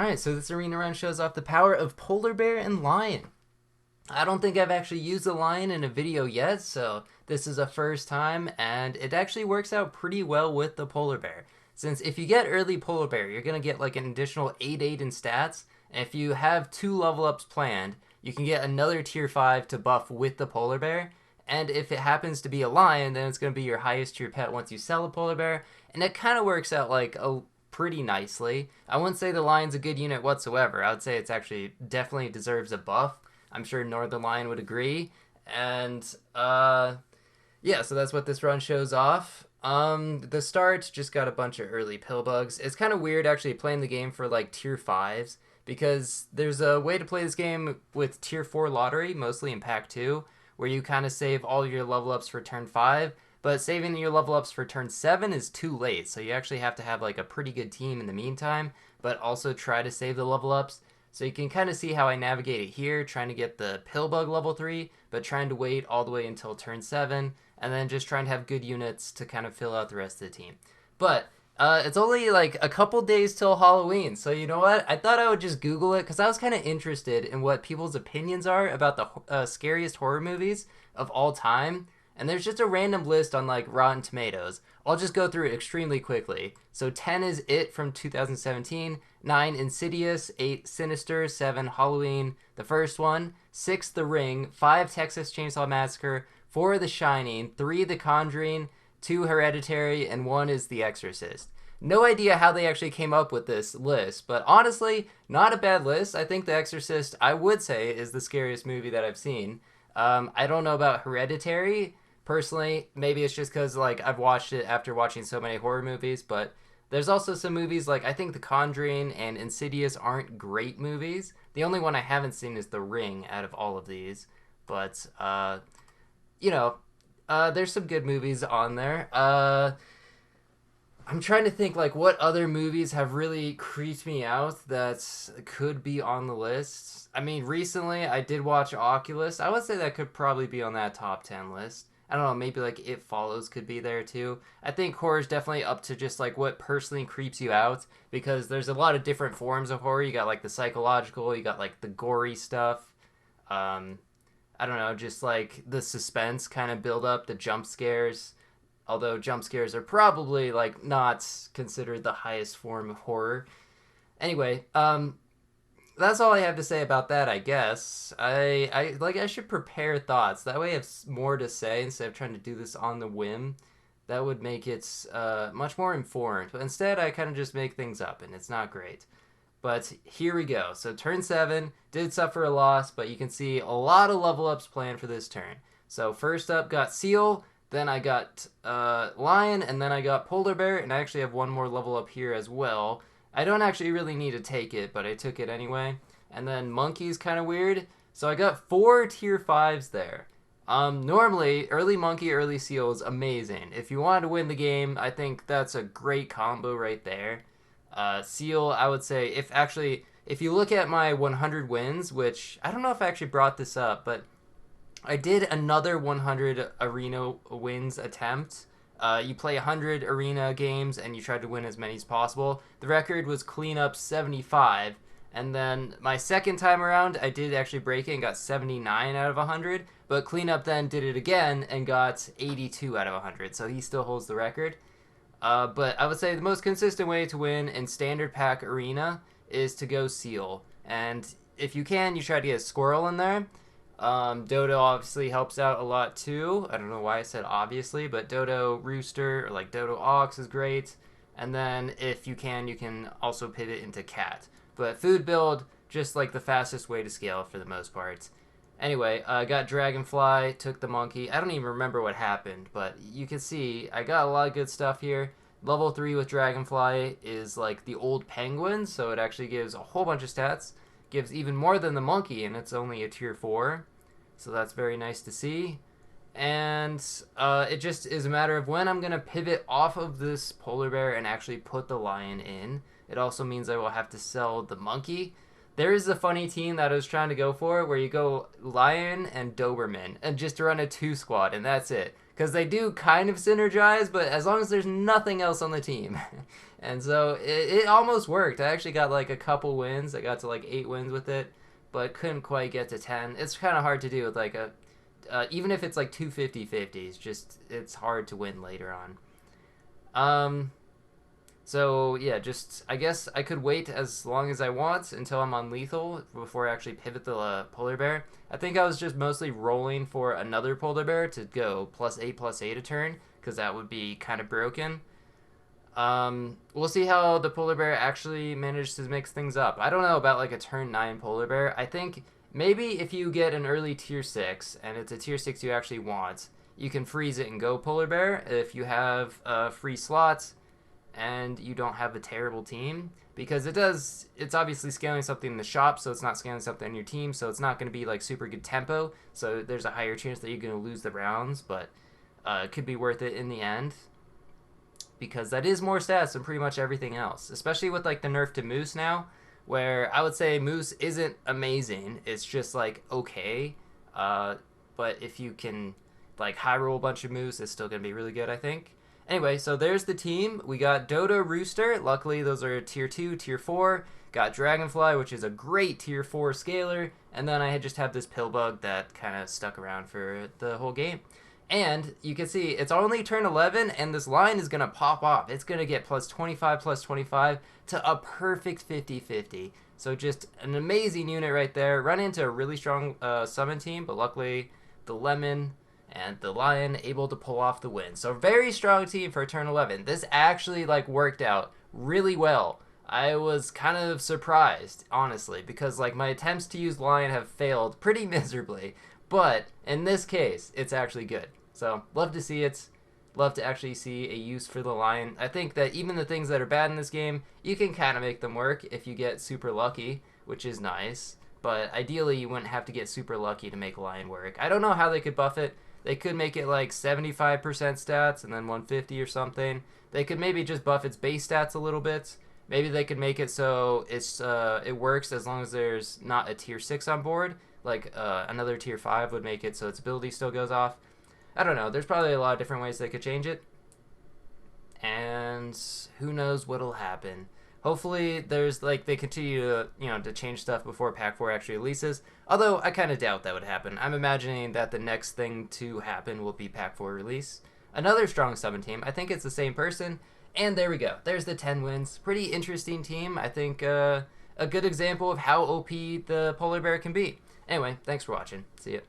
Alright, so this arena run shows off the power of polar bear and lion. I don't think I've actually used a lion in a video yet, so this is a first time, and it actually works out pretty well with the polar bear. Since if you get early polar bear, you're going to get like an additional 8-8 in stats, and if you have 2 level ups planned, you can get another tier 5 to buff with the polar bear, and if it happens to be a lion, then it's going to be your highest tier pet once you sell a polar bear, and it kind of works out like a pretty nicely. I wouldn't say the lion's a good unit whatsoever. I would say it's actually definitely deserves a buff. I'm sure Northern Lion would agree. And yeah, so that's what this run shows off. The start just got a bunch of early pill bugs. It's kind of weird actually playing the game for like tier 5s because there's a way to play this game with tier 4 lottery, mostly in pack 2, where you kind of save all your level ups for turn 5, but saving your level ups for turn 7 is too late. So you actually have to have like a pretty good team in the meantime, but also try to save the level ups. So you can kind of see how I navigate it here, trying to get the Pillbug level 3, but trying to wait all the way until turn 7, and then just trying to have good units to kind of fill out the rest of the team. But it's only like a couple days till Halloween, so you know what? I thought I would just Google it, because I was kind of interested in what people's opinions are about the scariest horror movies of all time. And there's just a random list on like Rotten Tomatoes. I'll just go through it extremely quickly. So 10 is It from 2017, 9 Insidious, 8 Sinister, 7 Halloween, the first one, 6 The Ring, 5 Texas Chainsaw Massacre, 4 The Shining, 3 The Conjuring, 2 Hereditary, and 1 is The Exorcist. No idea how they actually came up with this list, but honestly, not a bad list. I think The Exorcist, I would say, is the scariest movie that I've seen. I don't know about Hereditary. Personally, maybe it's just because like I've watched it after watching so many horror movies, but there's also some movies like I think The Conjuring and Insidious aren't great movies. The only one I haven't seen is The Ring out of all of these, but you know, there's some good movies on there. I'm trying to think like what other movies have really creeped me out that could be on the list. I mean, recently I did watch Oculus. I would say that could probably be on that top 10 list. I don't know, maybe like It Follows could be there too. I think horror is definitely up to just like what personally creeps you out because there's a lot of different forms of horror. You got like the psychological, you got like the gory stuff. I don't know, just like the suspense kind of build up, the jump scares. Although jump scares are probably like not considered the highest form of horror. Anyway, that's all I have to say about that, I guess. I should prepare thoughts. That way I have more to say instead of trying to do this on the whim. That would make it much more informed. But instead, I kind of just make things up, and it's not great. But here we go. So turn 7 did suffer a loss, but you can see a lot of level ups planned for this turn. So first up got Seal, then I got Lion, and then I got Polar Bear, and I actually have one more level up here as well. I don't actually really need to take it, but I took it anyway. And then Monkey's kind of weird. So I got 4 tier 5s there. Normally, early Monkey, early Seal is amazing. If you wanted to win the game, I think that's a great combo right there. Seal, I would say, if you look at my 100 wins, which I don't know if I actually brought this up, but I did another 100 arena wins attempt. You play 100 arena games and you try to win as many as possible. The record was cleanup 75. And then my second time around, I did actually break it and got 79 out of 100. But cleanup then did it again and got 82 out of 100. So he still holds the record. But I would say the most consistent way to win in standard pack arena is to go Seal. And if you can, you try to get a squirrel in there. Dodo obviously helps out a lot too. I don't know why I said obviously, but Dodo Rooster or like Dodo Ox is great. And then if you can also pivot into Cat. But food build, just like the fastest way to scale for the most part. Anyway, I got Dragonfly, took the Monkey. I don't even remember what happened, but you can see I got a lot of good stuff here. Level 3 with Dragonfly is like the old Penguin, so it actually gives a whole bunch of stats. Gives even more than the Monkey, and it's only a tier 4. So that's very nice to see. And it just is a matter of when I'm going to pivot off of this Polar Bear and actually put the Lion in. It also means I will have to sell the Monkey. There is a funny team that I was trying to go for where you go Lion and Doberman and just run a 2 squad and that's it. Because they do kind of synergize, but as long as there's nothing else on the team. And so it almost worked. I actually got like a couple wins. I got to like 8 wins with it, but couldn't quite get to 10. It's kind of hard to do with like even if it's like two 50-50s, just it's hard to win later on. Um, so yeah, just I guess I could wait as long as I want until I'm on lethal before I actually pivot the polar bear. I think I was just mostly rolling for another polar bear to go +8/+8 a turn because that would be kind of broken. We'll see how the polar bear actually manages to mix things up. I don't know about like a turn 9 polar bear. I think maybe if you get an early tier 6 and it's a tier 6 you actually want, you can freeze it and go polar bear if you have free slots and you don't have a terrible team because it's obviously scaling something in the shop, so it's not scaling something in your team, so it's not going to be like super good tempo, so there's a higher chance that you're going to lose the rounds, but it could be worth it in the end because that is more stats than pretty much everything else, especially with like the nerf to Moose now, where I would say Moose isn't amazing, it's just like okay, but if you can like high roll a bunch of Moose, it's still going to be really good, I think. Anyway, so there's the team. We got Dodo, Rooster. Luckily, those are tier 2, tier 4. Got Dragonfly, which is a great tier 4 scaler. And then I just have this Pillbug that kind of stuck around for the whole game. And you can see it's only turn 11, and this line is going to pop off. It's going to get +25/+25 to a perfect 50-50. So just an amazing unit right there. Run into a really strong summon team, but luckily the Lemon and the Lion able to pull off the win. So very strong team for turn 11. This actually like worked out really well. I was kind of surprised, honestly, because like my attempts to use Lion have failed pretty miserably. But in this case, it's actually good. So love to see it. Love to actually see a use for the Lion. I think that even the things that are bad in this game, you can kind of make them work if you get super lucky, which is nice. But ideally, you wouldn't have to get super lucky to make Lion work. I don't know how they could buff it. They could make it like 75% stats and then 150 or something. They could maybe just buff its base stats a little bit. Maybe they could make it so it works as long as there's not a tier 6 on board. Like another tier 5 would make it so its ability still goes off. I don't know. There's probably a lot of different ways they could change it. And who knows what'll happen. Hopefully there's like they continue to to change stuff before Pack 4 actually releases. Although I kind of doubt that would happen. I'm imagining that the next thing to happen will be Pack 4 release. Another strong summon team. I think it's the same person. And there we go. There's the 10 wins. Pretty interesting team. I think a good example of how OP the polar bear can be. Anyway, thanks for watching. See ya.